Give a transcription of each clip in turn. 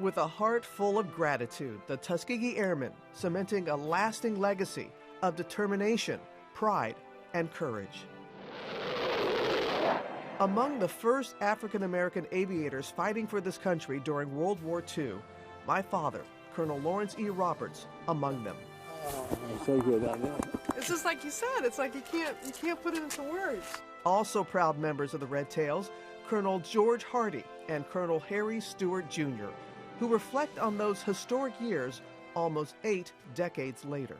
With a heart full of gratitude, the Tuskegee Airmen cementing a lasting legacy of determination, pride, and courage. Among the first African-American aviators fighting for this country during World War II, my father, Colonel Lawrence E. Roberts, among them. Oh, so good, I know. It's just like you said, it's like you can't put it into words. Also proud members of the Red Tails, Colonel George Hardy and Colonel Harry Stewart Jr., who reflect on those historic years almost 8 decades later.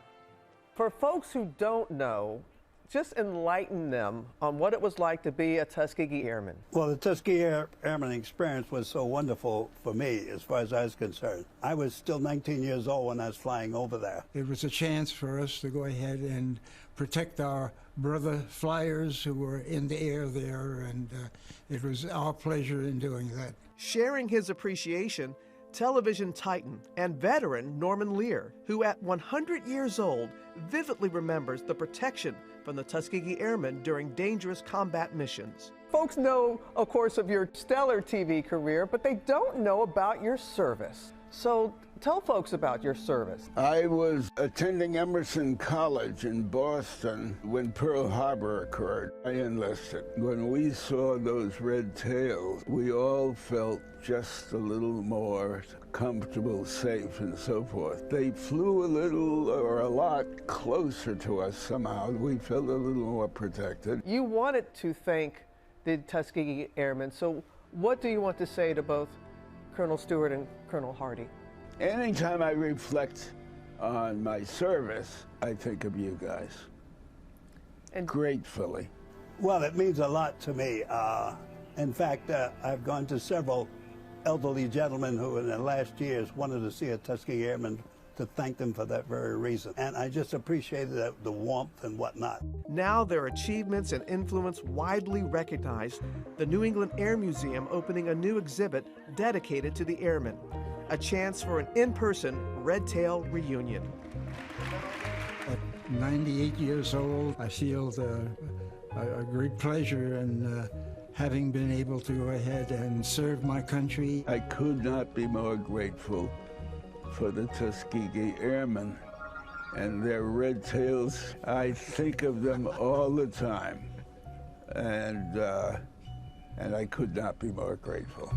For folks who don't know, just enlighten them on what it was like to be a Tuskegee Airman. Well, the Tuskegee Airman experience was so wonderful for me as far as I was concerned. I was still 19 years old when I was flying over there. It was a chance for us to go ahead and protect our brother flyers who were in the air there, and it was our pleasure in doing that. Sharing his appreciation, television titan and veteran Norman Lear, who at 100 years old vividly remembers the protection from the Tuskegee Airmen during dangerous combat missions. Folks know, of course, of your stellar TV career, but they don't know about your service. So tell folks about your service. I was attending Emerson College in Boston when Pearl Harbor occurred. I enlisted. When we saw those red tails, we all felt just a little more comfortable, safe, and so forth. They flew a little or a lot closer to us somehow. We felt a little more protected. You wanted to thank the Tuskegee Airmen, so what do you want to say to both Colonel Stewart and Colonel Hardy? Anytime I reflect on my service, I think of you guys. And gratefully. Well, it means a lot to me. In fact, I've gone to several elderly gentlemen who in the last years wanted to see a Tuskegee Airman to thank them for that very reason. And I just appreciated the warmth and whatnot. Now their achievements and influence widely recognized, the New England Air Museum opening a new exhibit dedicated to the airmen. A chance for an in-person Red Tail reunion. At 98 years old, I feel a great pleasure in having been able to go ahead and serve my country. I could not be more grateful for the Tuskegee Airmen and their red tails. I think of them all the time, and I could not be more grateful.